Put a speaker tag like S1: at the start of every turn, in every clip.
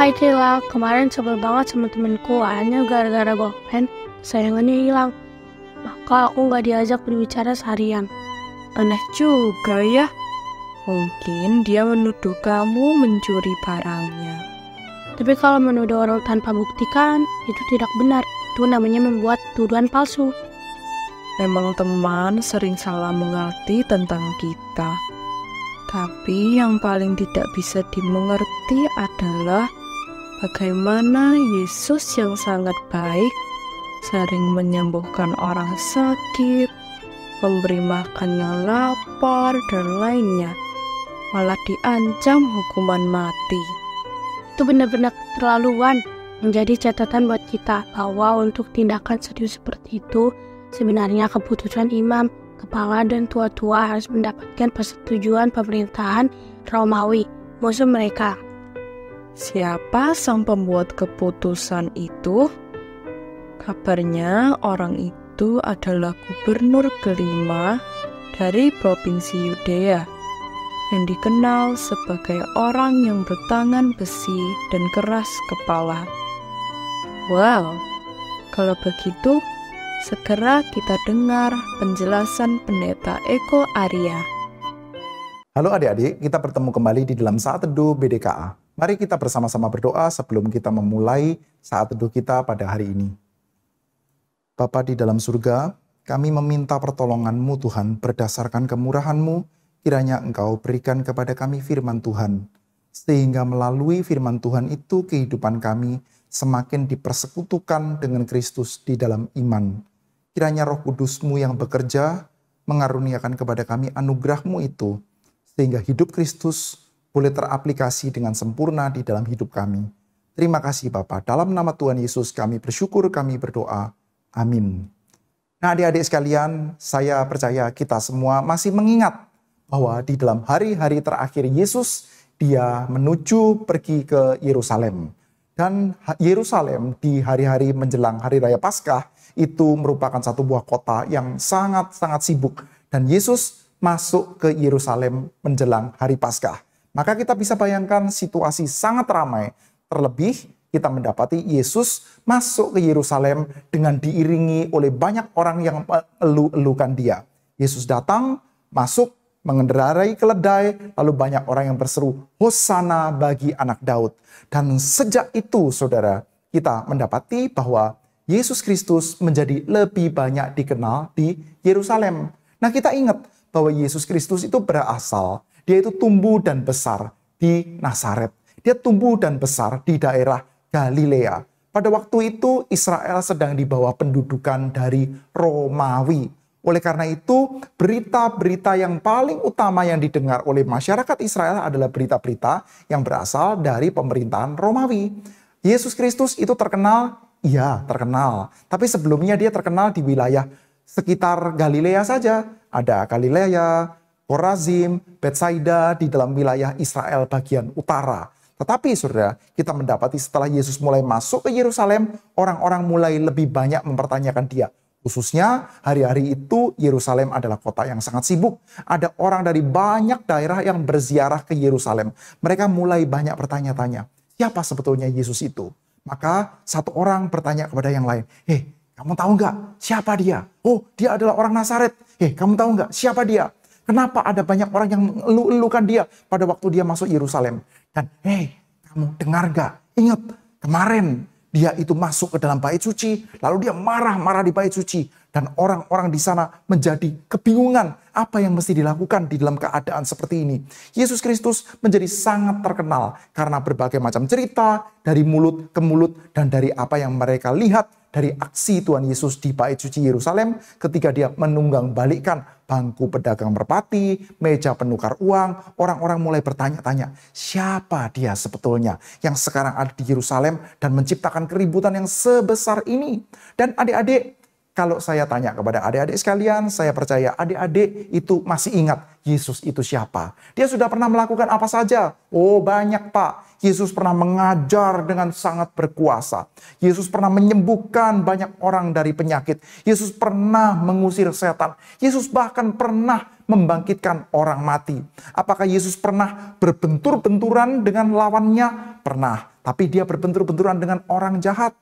S1: Hai Cila, kemarin sebel banget sama temenku, hanya gara-gara golpen, sayangannya hilang. Maka aku gak diajak berbicara seharian.
S2: Aneh juga ya. Mungkin dia menuduh kamu mencuri barangnya.
S1: Tapi kalau menuduh orang tanpa bukti kan, itu tidak benar. Itu namanya membuat tuduhan palsu.
S2: Memang teman sering salah mengerti tentang kita. Tapi yang paling tidak bisa dimengerti adalah bagaimana Yesus yang sangat baik sering menyembuhkan orang sakit, memberi makan yang lapar, dan lainnya, malah diancam hukuman mati.
S1: Itu benar-benar keterlaluan. Menjadi catatan buat kita bahwa untuk tindakan serius seperti itu, sebenarnya keputusan imam, kepala, dan tua-tua harus mendapatkan persetujuan pemerintahan Romawi, musuh mereka.
S2: Siapa sang pembuat keputusan itu? Kabarnya orang itu adalah gubernur kelima dari provinsi Yudea, yang dikenal sebagai orang yang bertangan besi dan keras kepala. Wow, kalau begitu, segera kita dengar penjelasan Pendeta Eko Arya.
S3: Halo adik-adik, kita bertemu kembali di dalam Saat Teduh BDKA. Mari kita bersama-sama berdoa sebelum kita memulai Saat Teduh kita pada hari ini. Bapa di dalam surga, kami meminta pertolongan-Mu Tuhan berdasarkan kemurahan-Mu, kiranya Engkau berikan kepada kami firman Tuhan, sehingga melalui firman Tuhan itu kehidupan kami semakin dipersekutukan dengan Kristus di dalam iman. Kiranya Roh Kudus-Mu yang bekerja mengaruniakan kepada kami anugerah-Mu itu, sehingga hidup Kristus boleh teraplikasi dengan sempurna di dalam hidup kami. Terima kasih Bapa. Dalam nama Tuhan Yesus kami bersyukur, kami berdoa. Amin. Nah adik-adik sekalian, saya percaya kita semua masih mengingat bahwa di dalam hari-hari terakhir Yesus, dia menuju pergi ke Yerusalem. Dan Yerusalem di hari-hari menjelang Hari Raya Paskah itu merupakan satu buah kota yang sangat-sangat sibuk. Dan Yesus masuk ke Yerusalem menjelang Hari Paskah. Maka kita bisa bayangkan situasi sangat ramai. Terlebih kita mendapati Yesus masuk ke Yerusalem dengan diiringi oleh banyak orang yang elu-elukan dia. Yesus datang, masuk, mengendarai keledai, lalu banyak orang yang berseru, Hosana bagi anak Daud. Dan sejak itu, saudara, kita mendapati bahwa Yesus Kristus menjadi lebih banyak dikenal di Yerusalem. Nah, kita ingat bahwa Yesus Kristus itu berasal, dia itu tumbuh dan besar di Nazaret. Dia tumbuh dan besar di daerah Galilea. Pada waktu itu, Israel sedang di bawah pendudukan dari Romawi. Oleh karena itu, berita-berita yang paling utama yang didengar oleh masyarakat Israel adalah berita-berita yang berasal dari pemerintahan Romawi. Yesus Kristus itu terkenal, iya terkenal. Tapi sebelumnya dia terkenal di wilayah sekitar Galilea saja. Ada Galilea, Korazim, Betsaida di dalam wilayah Israel bagian utara. Tetapi saudara, kita mendapati setelah Yesus mulai masuk ke Yerusalem, orang-orang mulai lebih banyak mempertanyakan dia. Khususnya hari-hari itu Yerusalem adalah kota yang sangat sibuk. Ada orang dari banyak daerah yang berziarah ke Yerusalem. Mereka mulai banyak bertanya-tanya, siapa sebetulnya Yesus itu? Maka satu orang bertanya kepada yang lain, kamu tahu nggak siapa dia? Oh, dia adalah orang Nazaret. Kamu tahu nggak siapa dia? Kenapa ada banyak orang yang elu-elukan dia pada waktu dia masuk Yerusalem? Dan kamu dengar nggak? Ingat, kemarin dia itu masuk ke dalam bait suci, lalu dia marah-marah di bait suci. Dan orang-orang di sana menjadi kebingungan apa yang mesti dilakukan di dalam keadaan seperti ini. Yesus Kristus menjadi sangat terkenal karena berbagai macam cerita dari mulut ke mulut dan dari apa yang mereka lihat dari aksi Tuhan Yesus di bait suci Yerusalem ketika dia menunggang balikkan bangku pedagang merpati, meja penukar uang. Orang-orang mulai bertanya-tanya, siapa dia sebetulnya yang sekarang ada di Yerusalem dan menciptakan keributan yang sebesar ini? Dan adik-adik, kalau saya tanya kepada adik-adik sekalian, saya percaya adik-adik itu masih ingat Yesus itu siapa. Dia sudah pernah melakukan apa saja? Oh banyak Pak. Yesus pernah mengajar dengan sangat berkuasa. Yesus pernah menyembuhkan banyak orang dari penyakit. Yesus pernah mengusir setan. Yesus bahkan pernah membangkitkan orang mati. Apakah Yesus pernah berbentur-benturan dengan lawannya? Pernah. Tapi dia berbentur-benturan dengan orang jahat.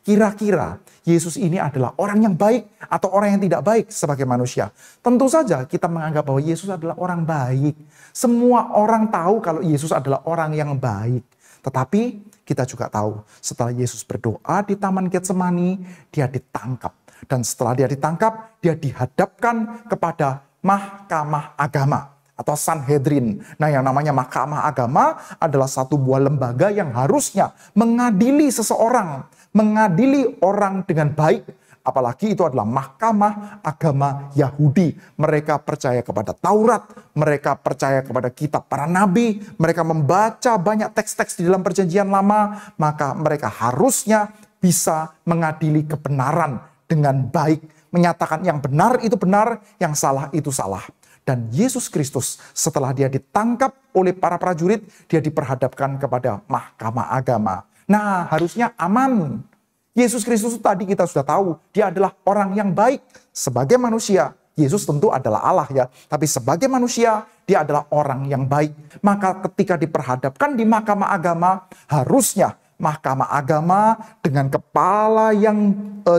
S3: Kira-kira Yesus ini adalah orang yang baik atau orang yang tidak baik sebagai manusia? Tentu saja kita menganggap bahwa Yesus adalah orang baik. Semua orang tahu kalau Yesus adalah orang yang baik. Tetapi kita juga tahu setelah Yesus berdoa di Taman Getsemani, dia ditangkap. Dan setelah dia ditangkap, dia dihadapkan kepada Mahkamah Agama atau Sanhedrin. Nah, yang namanya Mahkamah Agama adalah satu buah lembaga yang harusnya mengadili seseorang, mengadili orang dengan baik. Apalagi itu adalah Mahkamah Agama Yahudi. Mereka percaya kepada Taurat, mereka percaya kepada kitab para nabi, mereka membaca banyak teks-teks di dalam Perjanjian Lama, maka mereka harusnya bisa mengadili kebenaran dengan baik, menyatakan yang benar itu benar, yang salah itu salah. Dan Yesus Kristus setelah dia ditangkap oleh para prajurit, dia diperhadapkan kepada Mahkamah Agama. Nah, harusnya aman. Yesus Kristus tadi kita sudah tahu, dia adalah orang yang baik. Sebagai manusia, Yesus tentu adalah Allah ya, tapi sebagai manusia, dia adalah orang yang baik. Maka ketika diperhadapkan di Mahkamah Agama, harusnya Mahkamah Agama dengan kepala yang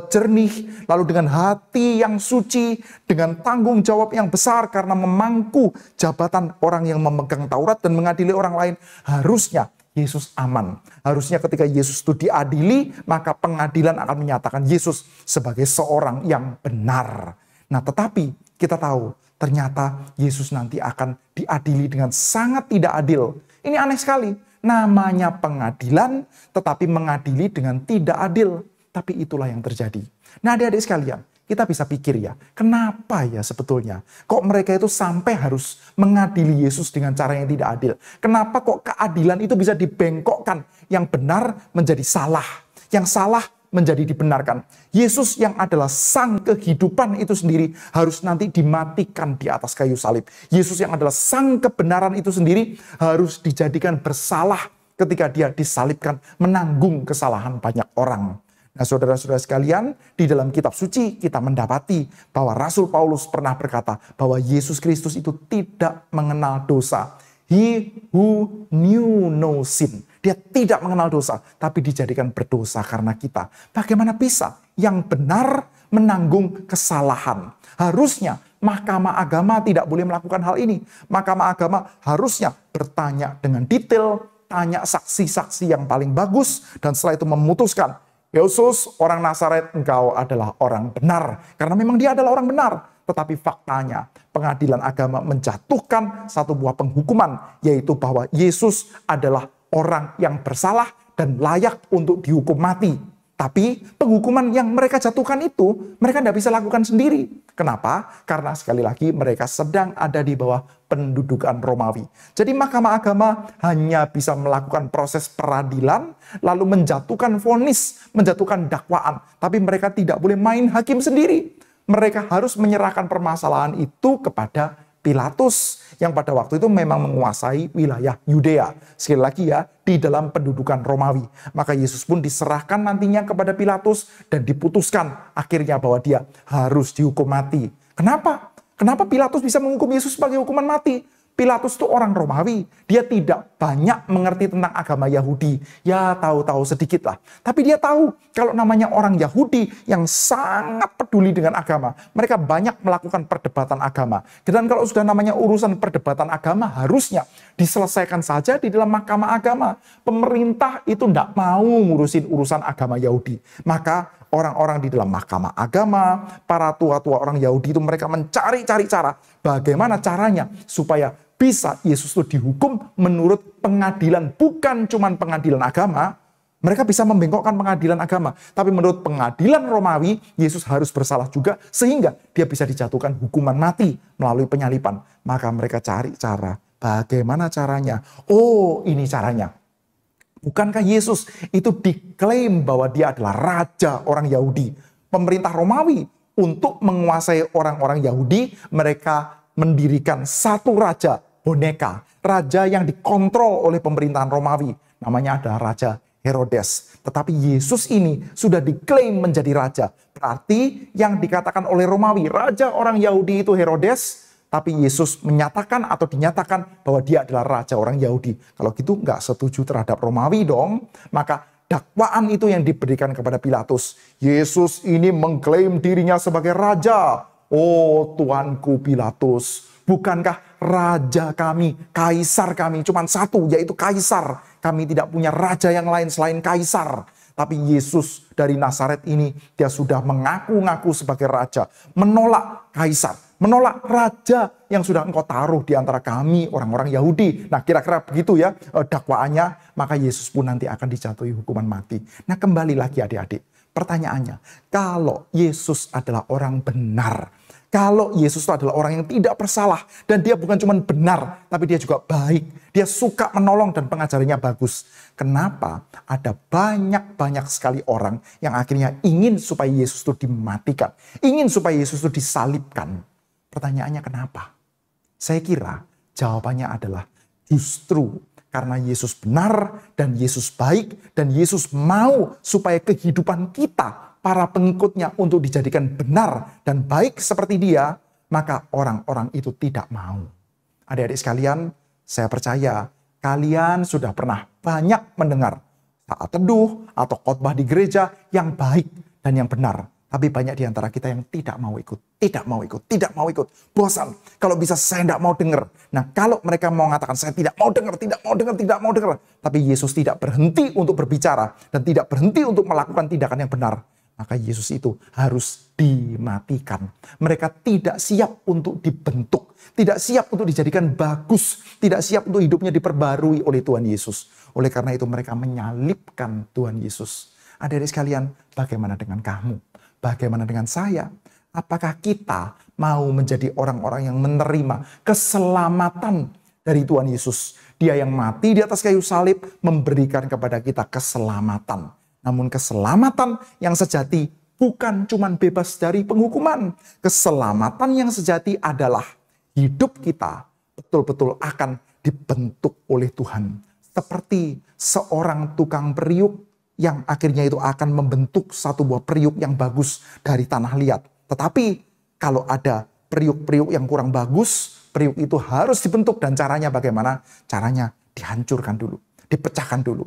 S3: jernih, lalu dengan hati yang suci, dengan tanggung jawab yang besar karena memangku jabatan orang yang memegang Taurat dan mengadili orang lain, harusnya Yesus aman. Harusnya ketika Yesus itu diadili, maka pengadilan akan menyatakan Yesus sebagai seorang yang benar. Nah, tetapi kita tahu ternyata Yesus nanti akan diadili dengan sangat tidak adil. Ini aneh sekali. Namanya pengadilan, tetapi mengadili dengan tidak adil. Tapi itulah yang terjadi. Nah, adik-adik sekalian, kita bisa pikir ya, kenapa ya sebetulnya? Kok mereka itu sampai harus mengadili Yesus dengan cara yang tidak adil? Kenapa kok keadilan itu bisa dibengkokkan? Yang benar menjadi salah, yang salah menjadi dibenarkan. Yesus yang adalah sang kehidupan itu sendiri harus nanti dimatikan di atas kayu salib. Yesus yang adalah sang kebenaran itu sendiri harus dijadikan bersalah ketika dia disalibkan, menanggung kesalahan banyak orang. Nah, saudara-saudara sekalian, di dalam kitab suci kita mendapati bahwa Rasul Paulus pernah berkata bahwa Yesus Kristus itu tidak mengenal dosa. He who knew no sin. Dia tidak mengenal dosa, tapi dijadikan berdosa karena kita. Bagaimana bisa yang benar menanggung kesalahan? Harusnya Mahkamah Agama tidak boleh melakukan hal ini. Mahkamah Agama harusnya bertanya dengan detail, tanya saksi-saksi yang paling bagus, dan setelah itu memutuskan, Yesus, orang Nazaret, engkau adalah orang benar. Karena memang dia adalah orang benar. Tetapi faktanya, pengadilan agama menjatuhkan satu buah penghukuman, yaitu bahwa Yesus adalah orang yang bersalah dan layak untuk dihukum mati. Tapi penghukuman yang mereka jatuhkan itu, mereka tidak bisa lakukan sendiri. Kenapa? Karena sekali lagi mereka sedang ada di bawah pendudukan Romawi. Jadi Mahkamah Agama hanya bisa melakukan proses peradilan, lalu menjatuhkan vonis, menjatuhkan dakwaan. Tapi mereka tidak boleh main hakim sendiri. Mereka harus menyerahkan permasalahan itu kepada Pilatus yang pada waktu itu memang menguasai wilayah Yudea. Sekali lagi ya, di dalam pendudukan Romawi. Maka Yesus pun diserahkan nantinya kepada Pilatus dan diputuskan akhirnya bahwa dia harus dihukum mati. Kenapa? Kenapa Pilatus bisa menghukum Yesus sebagai hukuman mati? Pilatus itu orang Romawi. Dia tidak banyak mengerti tentang agama Yahudi. Ya tahu-tahu sedikit lah. Tapi dia tahu kalau namanya orang Yahudi yang sangat peduli dengan agama. Mereka banyak melakukan perdebatan agama. Dan kalau sudah namanya urusan perdebatan agama harusnya diselesaikan saja di dalam Mahkamah Agama. Pemerintah itu tidak mau ngurusin urusan agama Yahudi. Maka orang-orang di dalam Mahkamah Agama, para tua-tua orang Yahudi itu mereka mencari-cari cara. Bagaimana caranya supaya bisa Yesus itu dihukum menurut pengadilan. Bukan cuma pengadilan agama. Mereka bisa membengkokkan pengadilan agama. Tapi menurut pengadilan Romawi, Yesus harus bersalah juga. Sehingga dia bisa dijatuhkan hukuman mati melalui penyaliban. Maka mereka cari cara. Bagaimana caranya? Oh, ini caranya. Bukankah Yesus itu diklaim bahwa dia adalah raja orang Yahudi? Pemerintah Romawi untuk menguasai orang-orang Yahudi, mereka mendirikan satu raja boneka. Raja yang dikontrol oleh pemerintahan Romawi. Namanya adalah Raja Herodes. Tetapi Yesus ini sudah diklaim menjadi raja. Berarti yang dikatakan oleh Romawi, raja orang Yahudi itu Herodes. tapi Yesus menyatakan atau dinyatakan bahwa dia adalah raja orang Yahudi. Kalau gitu nggak setuju terhadap Romawi dong. Maka dakwaan itu yang diberikan kepada Pilatus. Yesus ini mengklaim dirinya sebagai raja. Oh Tuanku Pilatus, bukankah raja kami, kaisar kami cuma satu, yaitu kaisar. Kami tidak punya raja yang lain selain kaisar. Tapi Yesus dari Nazaret ini, dia sudah mengaku-ngaku sebagai raja. Menolak kaisar, menolak raja yang sudah engkau taruh di antara kami orang-orang Yahudi. Nah kira-kira begitu ya dakwaannya. Maka Yesus pun nanti akan dijatuhi hukuman mati. Nah kembali lagi adik-adik. Pertanyaannya, kalau Yesus adalah orang benar, kalau Yesus itu adalah orang yang tidak bersalah, dan dia bukan cuma benar, tapi dia juga baik, dia suka menolong dan pengajarannya bagus. Kenapa ada banyak sekali orang yang akhirnya ingin supaya Yesus itu dimatikan, ingin supaya Yesus itu disalibkan? Pertanyaannya kenapa? Saya kira jawabannya adalah justru karena Yesus benar dan Yesus baik dan Yesus mau supaya kehidupan kita, para pengikutnya, untuk dijadikan benar dan baik seperti dia, maka orang-orang itu tidak mau. Adik-adik sekalian, saya percaya kalian sudah pernah banyak mendengar saat teduh atau khotbah di gereja yang baik dan yang benar. Tapi banyak di antara kita yang tidak mau ikut, tidak mau ikut, bosan. Kalau bisa saya tidak mau dengar. Nah kalau mereka mau mengatakan saya tidak mau dengar. Tapi Yesus tidak berhenti untuk berbicara dan tidak berhenti untuk melakukan tindakan yang benar. Maka Yesus itu harus dimatikan. Mereka tidak siap untuk dibentuk, tidak siap untuk dijadikan bagus, tidak siap untuk hidupnya diperbarui oleh Tuhan Yesus. Oleh karena itu mereka menyalibkan Tuhan Yesus. Adik-adik sekalian, bagaimana dengan kamu? Bagaimana dengan saya? Apakah kita mau menjadi orang-orang yang menerima keselamatan dari Tuhan Yesus? Dia yang mati di atas kayu salib memberikan kepada kita keselamatan. Namun keselamatan yang sejati bukan cuma bebas dari penghukuman. Keselamatan yang sejati adalah hidup kita betul-betul akan dibentuk oleh Tuhan. Seperti seorang tukang periuk yang akhirnya itu akan membentuk satu buah periuk yang bagus dari tanah liat. Tetapi kalau ada periuk-periuk yang kurang bagus, periuk itu harus dibentuk. Dan caranya bagaimana? Caranya dihancurkan dulu, dipecahkan dulu.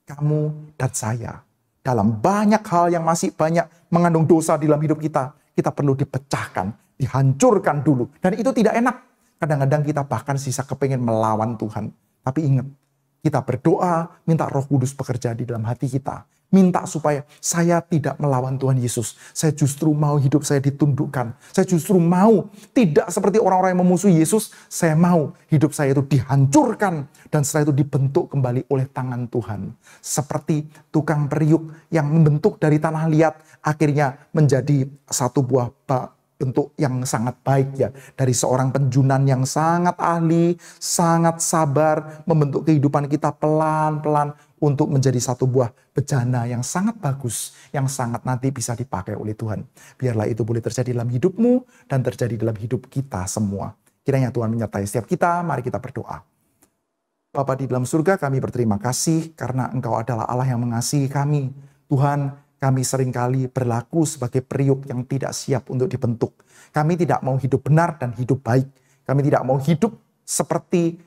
S3: Kamu dan saya, dalam banyak hal yang masih banyak mengandung dosa di dalam hidup kita, kita perlu dipecahkan, dihancurkan dulu. Dan itu tidak enak. Kadang-kadang kita bahkan sisa kepingin melawan Tuhan. Tapi ingat, kita berdoa, minta Roh Kudus bekerja di dalam hati kita. Minta supaya saya tidak melawan Tuhan Yesus. Saya justru mau hidup saya ditundukkan. Saya justru mau tidak seperti orang-orang yang memusuhi Yesus. Saya mau hidup saya itu dihancurkan. Dan setelah itu dibentuk kembali oleh tangan Tuhan. Seperti tukang periuk yang membentuk dari tanah liat. Akhirnya menjadi satu buah bentuk yang sangat baik ya. Dari seorang penjunan yang sangat ahli, sangat sabar, membentuk kehidupan kita pelan-pelan untuk menjadi satu buah bejana yang sangat bagus, yang sangat nanti bisa dipakai oleh Tuhan. Biarlah itu boleh terjadi dalam hidupmu dan terjadi dalam hidup kita semua. Kiranya Tuhan menyertai setiap kita, mari kita berdoa. Bapa di dalam surga, kami berterima kasih karena Engkau adalah Allah yang mengasihi kami. Tuhan, kami seringkali berlaku sebagai periuk yang tidak siap untuk dibentuk. Kami tidak mau hidup benar dan hidup baik. Kami tidak mau hidup seperti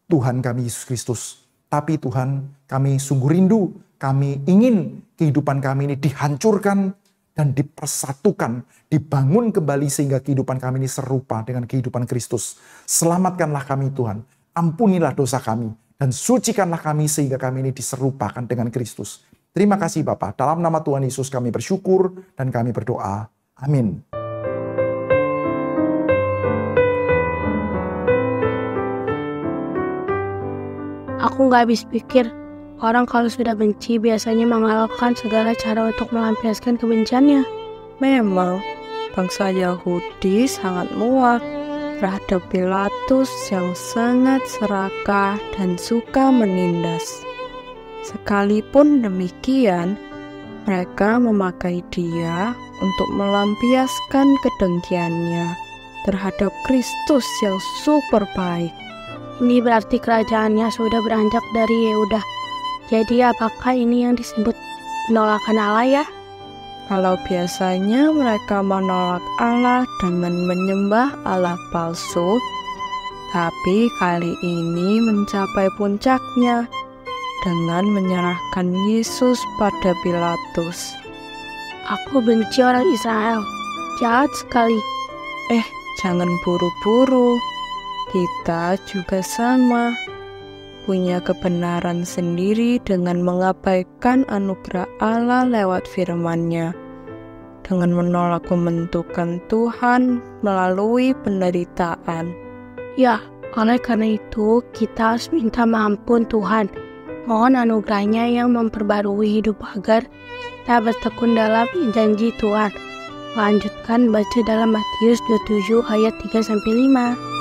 S3: Tuhan kami Yesus Kristus. Tapi Tuhan, kami sungguh rindu. Kami ingin kehidupan kami ini dihancurkan dan dipersatukan. Dibangun kembali sehingga kehidupan kami ini serupa dengan kehidupan Kristus. Selamatkanlah kami Tuhan. Ampunilah dosa kami. Dan sucikanlah kami sehingga kami ini diserupakan dengan Kristus. Terima kasih Bapa. Dalam nama Tuhan Yesus kami bersyukur dan kami berdoa. Amin.
S1: Aku gak habis pikir, orang kalau sudah benci biasanya mengalahkan segala cara untuk melampiaskan kebenciannya.
S2: Memang, bangsa Yahudi sangat muak terhadap Pilatus yang sangat serakah dan suka menindas. Sekalipun demikian, mereka memakai dia untuk melampiaskan kedengkiannya terhadap Kristus yang super baik.
S1: Ini berarti kerajaannya sudah beranjak dari Yehuda. Jadi apakah ini yang disebut penolakan Allah ya?
S2: Kalau biasanya mereka menolak Allah dengan menyembah Allah palsu, tapi kali ini mencapai puncaknya dengan menyerahkan Yesus pada Pilatus.
S1: Aku benci orang Israel, jahat sekali.
S2: Jangan buru-buru, kita juga sama. Punya kebenaran sendiri dengan mengabaikan anugerah Allah lewat firman-Nya, dengan menolak pembentukan Tuhan melalui penderitaan.
S1: Ya, oleh karena itu kita harus minta ampun Tuhan. Mohon anugerahnya yang memperbarui hidup agar kita bertekun dalam janji Tuhan. Lanjutkan baca dalam Matius 27 ayat 3-5.